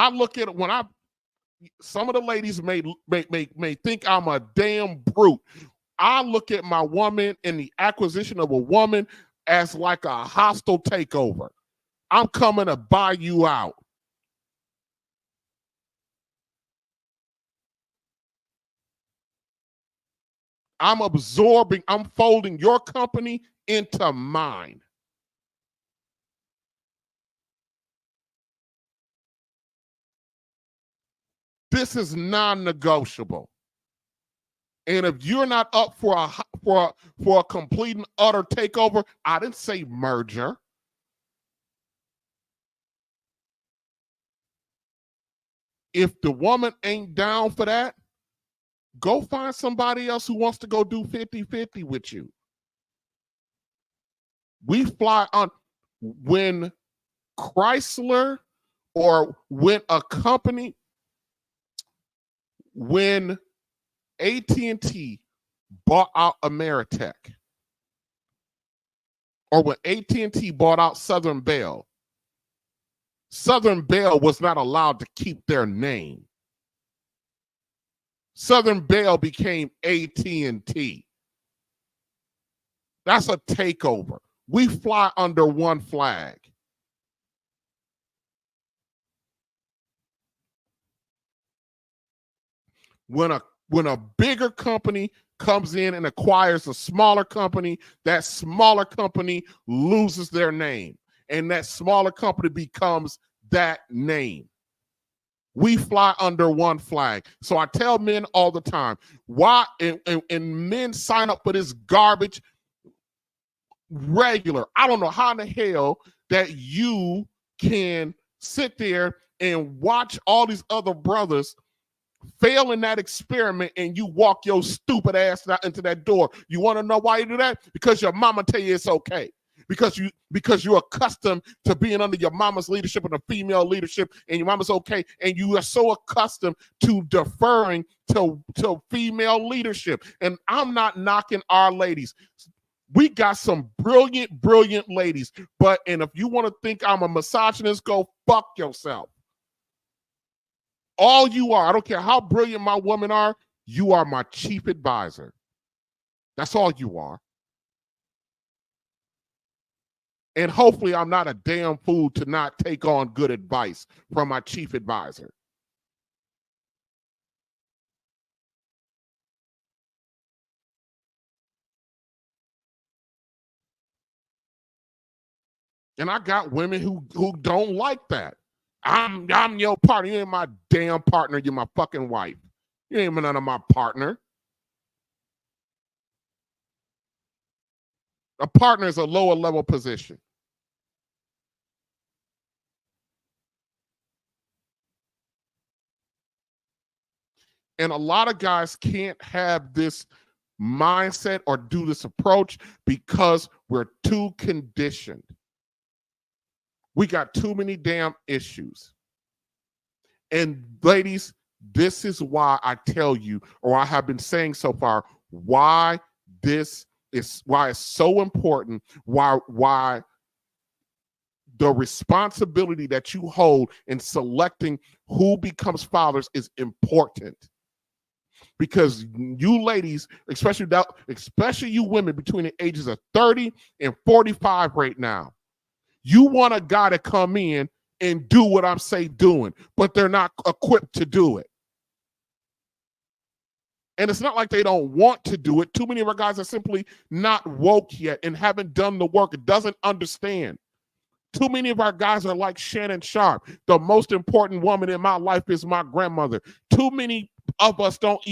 I look at it when some of the ladies may think I'm a damn brute. I look at my woman and the acquisition of a woman as like a hostile takeover. I'm coming to buy you out. I'm absorbing, I'm folding your company into mine. This is non-negotiable. And if you're not up for a complete and utter takeover, I didn't say merger. If the woman ain't down for that, go find somebody else who wants to go do 50-50 with you. We fly on when Chrysler or when a company, when AT&T bought out Ameritech, or when AT&T bought out Southern Bell, Southern Bell was not allowed to keep their name. Southern Bell became AT&T. That's a takeover. We fly under one flag. When a bigger company comes in and acquires a smaller company, that smaller company loses their name, and that smaller company becomes that name. We fly under one flag. So I tell men all the time, why, and men sign up for this garbage regular. I don't know how in the hell that you can sit there and watch all these other brothers fail in that experiment and you walk your stupid ass out into that door. You want to know why you do that? Because your mama tell you it's okay. Because you're accustomed to being under your mama's leadership and the female leadership, and your mama's okay, and you are so accustomed to deferring to female leadership. And I'm not knocking our ladies. We got some brilliant ladies, and if you want to think I'm a misogynist, go fuck yourself. All you are, I don't care how brilliant my women are, you are my chief advisor. That's all you are. And hopefully I'm not a damn fool to not take on good advice from my chief advisor. And I got women who don't like that. I'm your partner. You ain't my damn partner. You're my fucking wife. You ain't none of my partner. A partner is a lower level position. And a lot of guys can't have this mindset or do this approach because we're too conditioned. We got too many damn issues. And ladies, this is why I tell you, or I have been saying so far, why it's so important, why the responsibility that you hold in selecting who becomes fathers is important. Because you ladies, especially you women between the ages of 30 and 45 right now, you want a guy to come in and do what I'm doing, but they're not equipped to do it. And it's not like they don't want to do it. Too many of our guys are simply not woke yet and haven't done the work. It doesn't understand. Too many of our guys are like Shannon Sharp. The most important woman in my life is my grandmother. Too many of us don't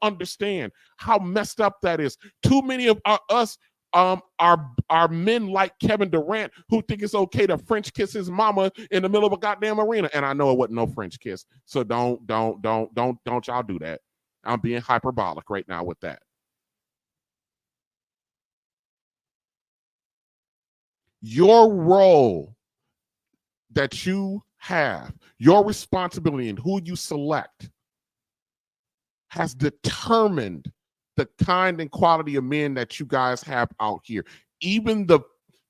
understand how messed up that is. Too many of us are men like Kevin Durant who think it's okay to French kiss his mama in the middle of a goddamn arena. And I know it wasn't no French kiss. So don't y'all do that. I'm being hyperbolic right now with that. Your role that you have, your responsibility and who you select has determined the kind and quality of men that you guys have out here. Even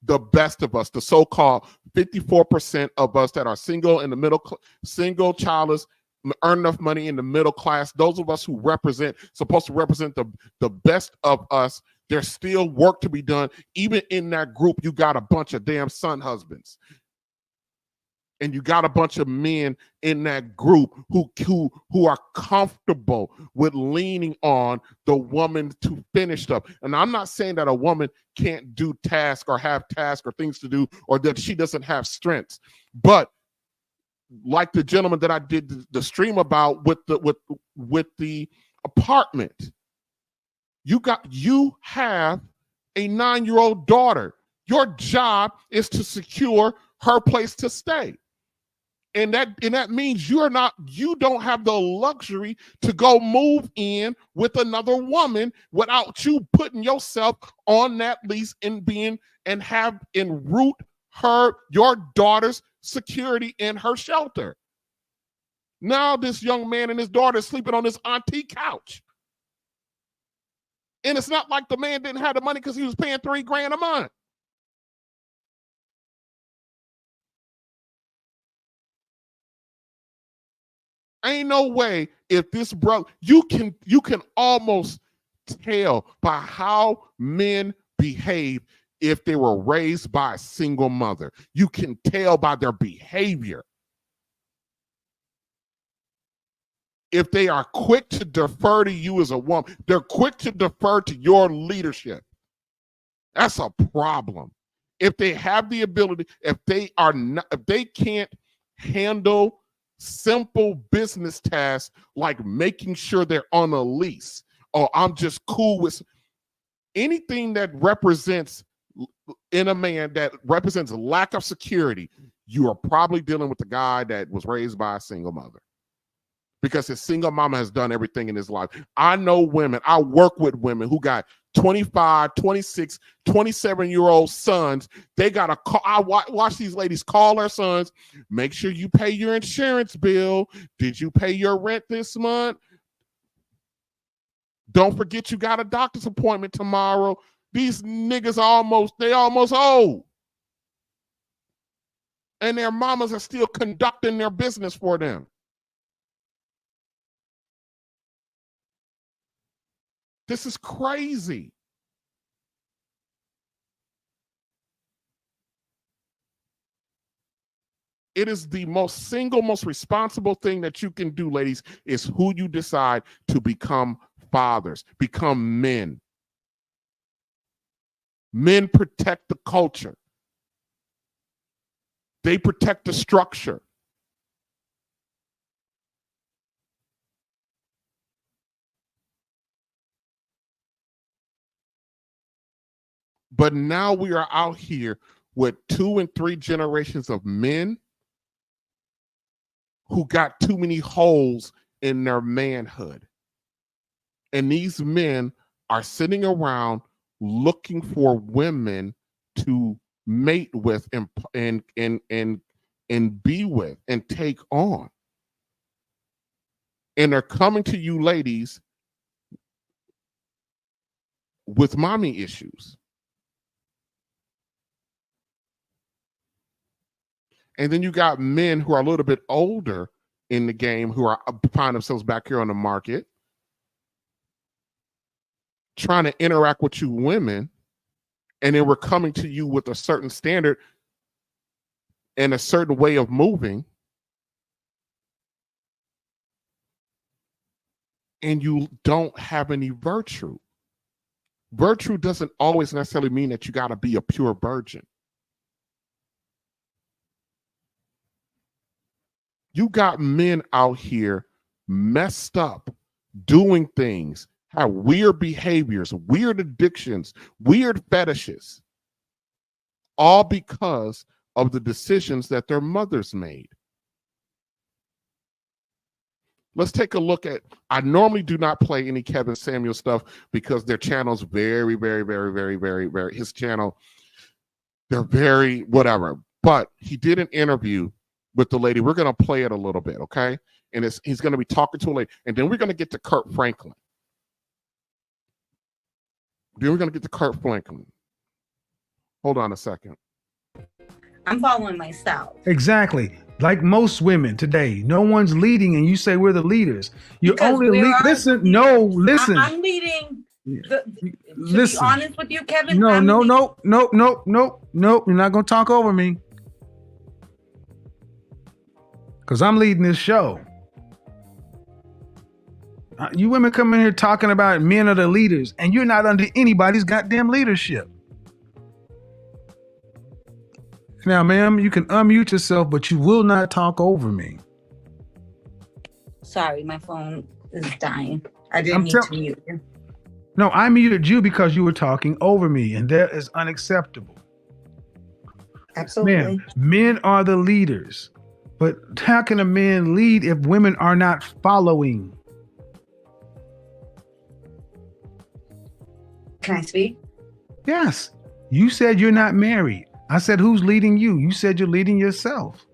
the best of us, the so-called 54% of us that are single in the middle, single, childless, earn enough money in the middle class, those of us who supposed to represent the best of us, there's still work to be done. Even in that group, you got a bunch of damn son husbands. And you got a bunch of men in that group who are comfortable with leaning on the woman to finish stuff. And I'm not saying that a woman can't do tasks or have tasks or things to do, or that she doesn't have strengths. But like the gentleman that I did the stream about with the apartment, you have a 9-year-old daughter. Your job is to secure her place to stay. And that means you don't have the luxury to go move in with another woman without you putting yourself on that lease and root your daughter's security in her shelter. Now this young man and his daughter is sleeping on this auntie couch. And it's not like the man didn't have the money because he was paying $3,000 a month. Ain't no way if this brother, you can almost tell by how men behave if they were raised by a single mother. You can tell by their behavior. If they are quick to defer to you as a woman, they're quick to defer to your leadership. That's a problem. If they have the ability, if they can't handle simple business tasks like making sure they're on a lease, or I'm just cool with anything that represents in a man that represents lack of security, you are probably dealing with the guy that was raised by a single mother, because his single mama has done everything in his life. I know women, I work with women who got 25, 26, 27-year-old sons. They got to call. I watch these ladies call their sons, make sure you pay your insurance bill. Did you pay your rent this month? Don't forget you got a doctor's appointment tomorrow. These niggas they almost old. And their mamas are still conducting their business for them. This is crazy. It is the most responsible thing that you can do, ladies, is who you decide to become fathers, become men. Men protect the culture. They protect the structure. But now we are out here with 2 and 3 generations of men who got too many holes in their manhood. And these men are sitting around looking for women to mate with and be with and take on. And they're coming to you ladies with mommy issues. And then you got men who are a little bit older in the game who are find themselves back here on the market trying to interact with you women, and then we're coming to you with a certain standard and a certain way of moving, and you don't have any virtue. Virtue doesn't always necessarily mean that you got to be a pure virgin. You got men out here messed up, doing things, have weird behaviors, weird addictions, weird fetishes, all because of the decisions that their mothers made. Let's take a look at, I normally do not play any Kevin Samuel stuff because their channel's very, very, very, very, very, very, his channel, they're very whatever. But he did an interview with the lady. We're going to play it a little bit, okay? And he's going to be talking to a lady. And then we're going to get to Kurt Franklin. Then we're going to get to Kurt Franklin. Hold on a second. I'm following myself. Exactly. Like most women today, no one's leading, and you say we're the leaders. You're Because only we are listen. the No, leaders. listen. I'm leading. To Listen. be honest with you, Kevin. No. You're not gonna talk over me, because I'm leading this show. You women come in here talking about men are the leaders, and you're not under anybody's goddamn leadership. Now, ma'am, you can unmute yourself, but you will not talk over me. Sorry, my phone is dying. I didn't need to mute you. No, I muted you because you were talking over me, and that is unacceptable. Absolutely. Man, men are the leaders, but how can a man lead if women are not following? Can I speak? Yes. You said you're not married. I said, who's leading you? You said you're leading yourself.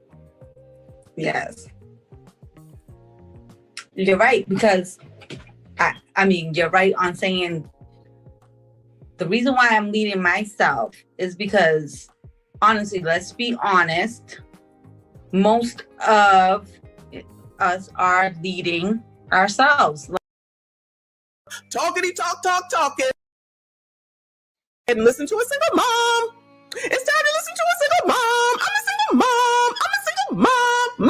Yes. You're right, because I mean, you're right on saying the reason why I'm leading myself is because, honestly, let's be honest, most of us are leading ourselves. Talkity talking. And listen to a single mom. It's time to listen to a single mom. I'm a single mom. Mom.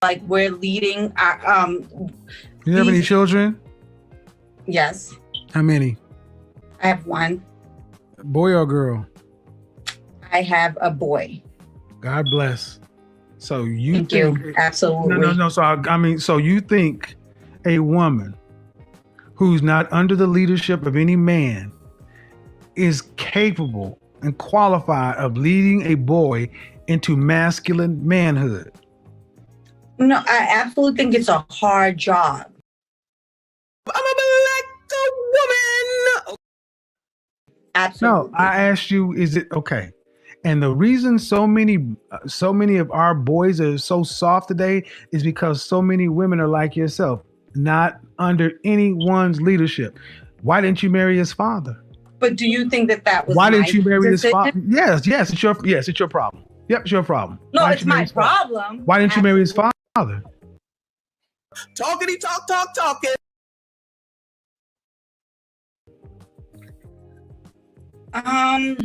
Like, we're leading our You have any children? Yes. How many? I have one. Boy or girl? I have a boy. God bless. So you Thank think you. Absolutely. No. So you think a woman who's not under the leadership of any man is capable and qualified of leading a boy into masculine manhood? No, I absolutely think it's a hard job. I'm a black woman. Absolutely. No, I asked you, is it okay? And the reason so many of our boys are so soft today is because so many women are like yourself, not under anyone's leadership. Why didn't you marry his father? But do you think that was Why didn't you marry his decision? father? Yes, it's your problem. Yep, it's your problem. No, it's my problem. Why didn't you marry his father? Talkity talking. I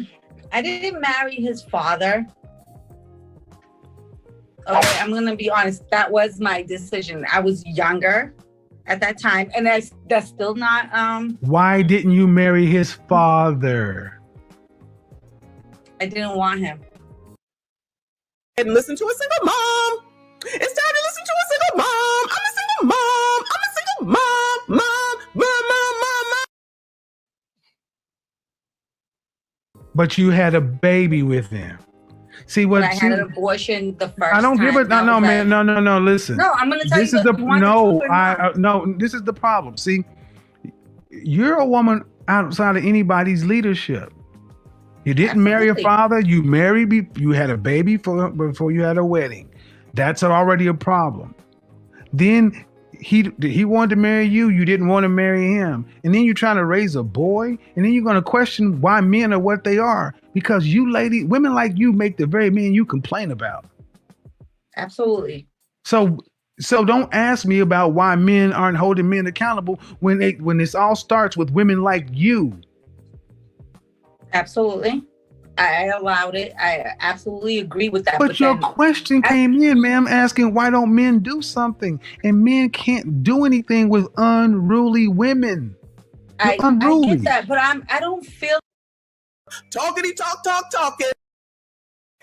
didn't marry his father. Okay, I'm gonna be honest. That was my decision. I was younger at that time, and that's still not. Why didn't you marry his father? I didn't want him. And listen to a single mom. It's time to listen to a single mom. I'm a single mom. Mom. But you had a baby with him. See what? But I had an abortion the first. I don't give it. No, man. No. Listen. No, I'm gonna tell this you. Is no. This is the problem. See, you're a woman outside of anybody's leadership. You didn't marry a father. You married. You had a baby before you had a wedding. That's already a problem. Then he wanted to marry you. You didn't want to marry him. And then you're trying to raise a boy. And then you're going to question why men are what they are. Because women like you make the very men you complain about. Absolutely. So don't ask me about why men aren't holding men accountable when this all starts with women like you. Absolutely. I allowed it. I absolutely agree with that. But your question came in, ma'am, asking why don't men do something? And men can't do anything with unruly women. I get that, but I don't feel. Talkity talking.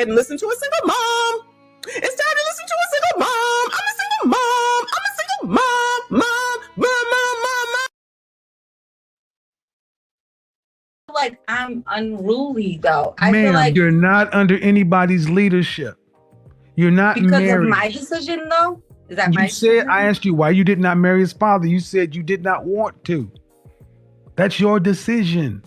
And listen to a single mom. It's time to listen to a single mom. I'm a single mom. Mom. Like I'm unruly though. I feel like you're not under anybody's leadership. You're not because married. Of my decision though? Is that my decision? I asked you why you did not marry his father. You said you did not want to. That's your decision.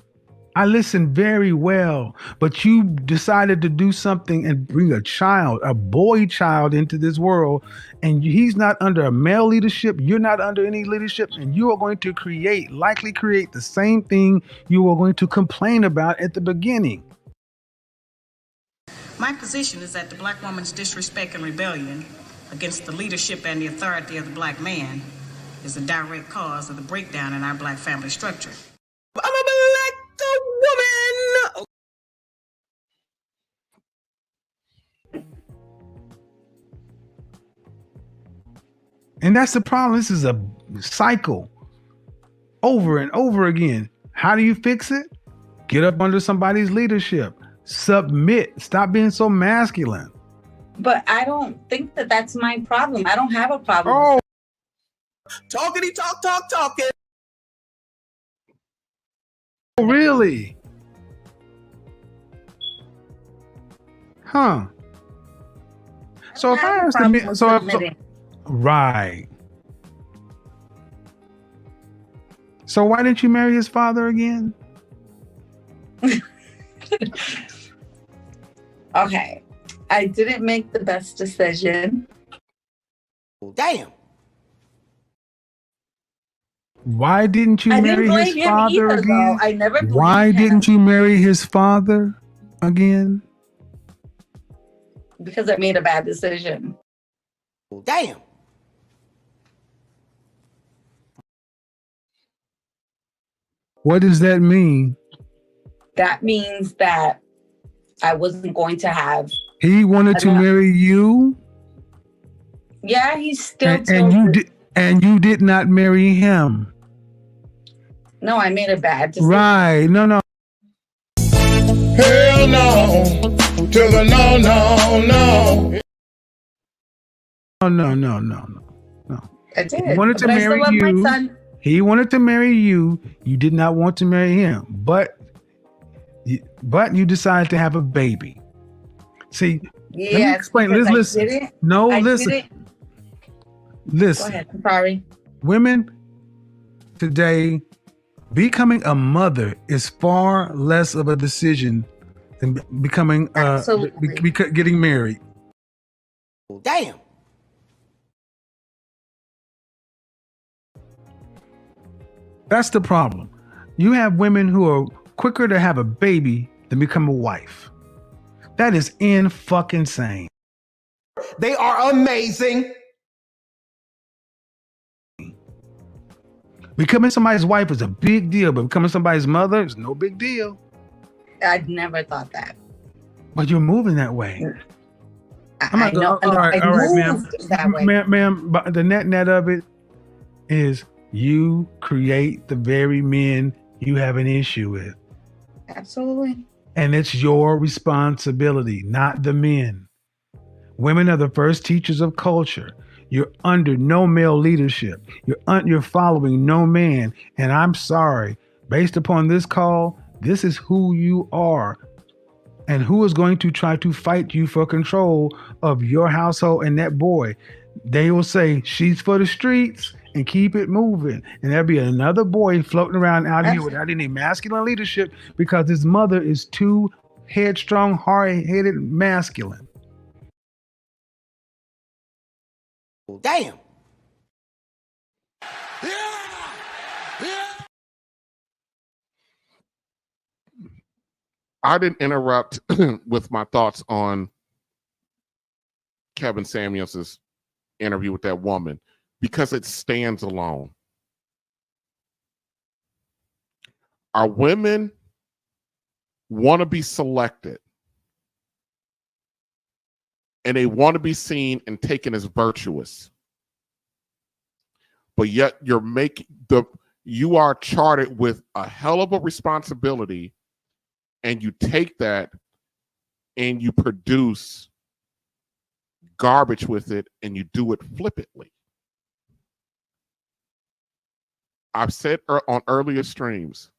I listened very well, but you decided to do something and bring a child, a boy child into this world, and he's not under a male leadership. You're not under any leadership, and you are going to likely create the same thing you were going to complain about at the beginning. My position is that the black woman's disrespect and rebellion against the leadership and the authority of the black man is a direct cause of the breakdown in our black family structure. I'm a black woman. And that's the problem. This is a cycle over and over again. How do you fix it? Get up under somebody's leadership. Submit. Stop being so masculine. But I don't think that that's my problem. I don't have a problem. Oh, Talkity talking. really? Huh. So if I asked the right. So why didn't you marry his father again? Okay. I didn't make the best decision. Damn. Why didn't you I marry didn't his blame him father either, again? though. I never blamed Why him. didn't you marry his father again? Because I made a bad decision. Damn. What does that mean? That means that I wasn't going to have. He wanted to marry you, Yeah, he's still. and you did not marry him. No, I made a bad decision. Right? No. Hell no, to the no. No. I did. He wanted to But I marry still love you. my son. He wanted to marry you. You did not want to marry him, but you decided to have a baby. See, Yes, let me explain. because Listen. I did it. No, I listen. did it. Go Listen. ahead. I'm sorry. Women today, becoming a mother is far less of a decision than becoming Absolutely. getting married. Damn. That's the problem. You have women who are quicker to have a baby than become a wife. That is fucking insane. They are amazing. Becoming somebody's wife is a big deal, but becoming somebody's mother is no big deal. I'd never thought that. But you're moving that way. I know. All right, ma'am. moved that way. Ma'am, but the net of it is you create the very men you have an issue with. Absolutely. And it's your responsibility, not the men. Women are the first teachers of culture. You're under no male leadership. You're following no man. And I'm sorry, based upon this call, this is who you are. And who is going to try to fight you for control of your household and that boy? They will say, she's for the streets and keep it moving. And there'll be another boy floating around out here without any masculine leadership because his mother is too headstrong, hard-headed, masculine. Damn. I didn't interrupt with my thoughts on Kevin Samuels's interview with that woman because it stands alone. Our women want to be selected and they want to be seen and taken as virtuous. But yet you are charted with a hell of a responsibility, and you take that and you produce garbage with it and you do it flippantly. I've said on earlier streams,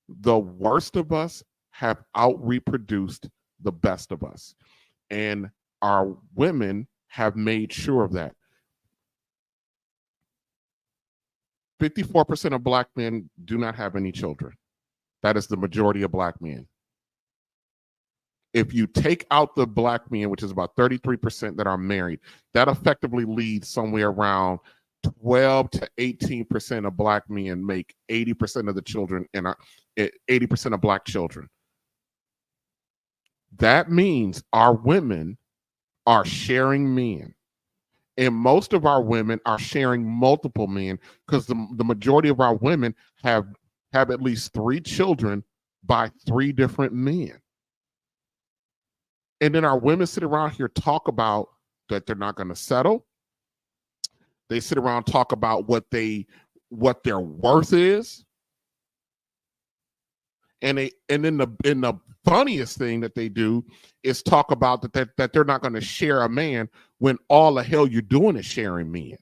the worst of us have out-reproduced the best of us. And our women have made sure of that. 54% of Black men do not have any children. That is the majority of black men. If you take out the black men, which is about 33% that are married, that effectively leads somewhere around 12 to 18% of black men make 80% of the children and 80% of black children. That means our women are sharing men. And most of our women are sharing multiple men because the majority of our women have at least 3 children by 3 different men. And then our women sit around here talk about that they're not going to settle. They sit around and talk about what their worth is. And then the funniest thing that they do is talk about that they're not going to share a man when all the hell you're doing is sharing men.